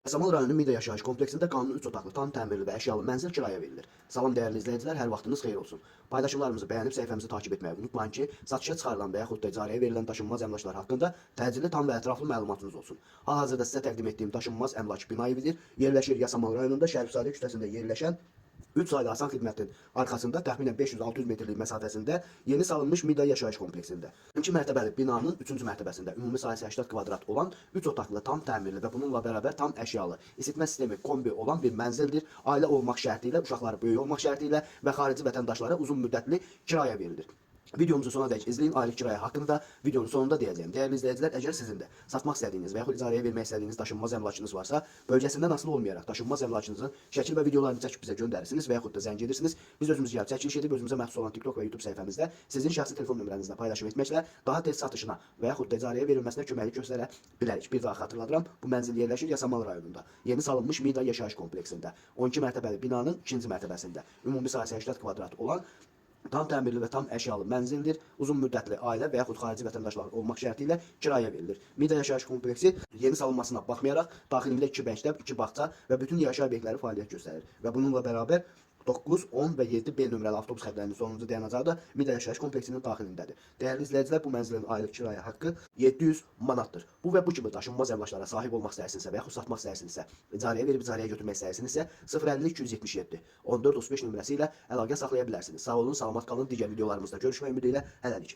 Yasamal rayonunun Mida yaşayış kompleksində qanuni 3 otaqlı, tam təmirli və əşyalı mənzil kirayə verilir. Salam dəyərli izləyicilər, hər vaxtınız xeyir olsun. Paylaşımlarımızı bəyənib səhifəmizi takip etməyi unutmayın ki, satışa çıxarılan və yaxud da icarəyə verilən daşınmaz əmlaklar haqqında təcili, tam və ətraflı məlumatınız olsun. Hal-hazırda sizə təqdim etdiyim daşınmaz əmlak bina evidir. Yerləşir Yasamal rayonunda Şərifzadə küçəsində yerləşən 3 saylı asan xidmətin arxasında təxminən 500-600 metrlik məsafəsində yeni salınmış Mida yaşayış kompleksində 2 mərtəbəli binanın 3-cü mərtəbəsində ümumi sahəsi 80 kvadrat olan 3 otaqlı, tam təmirli və bununla bərabər tam əşyalı, isitmə sistemi kombi olan bir mənzildir. Ailə olmaq şərti ilə, uşaqları böyük olmaq şərti ilə və xarici vətəndaşlara uzun müddətli kirayə verilir. Videomuzu sona dək izləyin, aylıq kirayə haqqında da videonun sonunda deyəcəyim. Dəyərli izləyicilər, əgər sizin də satmaq istədiyiniz və yaxud icarəyə vermək istədiyiniz daşınmaz əmlakınız varsa, bölgəsindən asılı olmayaraq daşınmaz əmlakınızın şəkil və videolarını çəkib bizə göndərirsiniz və yaxud da zəng edirsiniz. Biz özümüz gəlib çəkiliş edib özümüzə məxsus olan TikTok və YouTube səhifəmizdə sizin şəxsi telefon nömrənizlə paylaşım etməklə daha tez satışına və yaxud da icarəyə verilməsinə köməklik göstərə bilərik. Bir daha xatırladıram, bu mənzil yerləşir Yasamal rayonunda. Yeni salınmış Mida yaşayış kompleksində 12 mərtəbəli binanın 2-ci mərtəbəsində ümumi sahəsi 80 kvadrat olan tam təmirli və tam əşyalı mənzildir. Uzun müddətli ailə və yaxud xarici vətəndaşlar olmaq şərti ilə kirayə verilir. Mida yaşayış kompleksi yeni salınmasına baxmayaraq daxilində 2 məktəb, 2 bağça və bütün yaşayış obyektləri fəaliyyət göstərir. Və bununla bərabər 9, 10 və 7 B nömrəli avtobus xətlərinin sonuncu dayanacağı da Mida yaşayış kompleksinin daxilindədir. Dəyərli izləyicilər, bu mənzilin aylıq kirayə haqqı 700 manatdır. Bu və bu kimi daşınmaz əmlaklara sahib olmaq istəyirsinizsə və yaxud satmaq istəyirsinizsə, icarəyə verib icarəyə götürmək istəyirsinizsə 050 277 14 35 nömrəsi ilə əlaqə saxlaya bilərsiniz. Sağ olun, salamat qalın. Digər videolarımızda görüşmək ümidi ilə hələlik.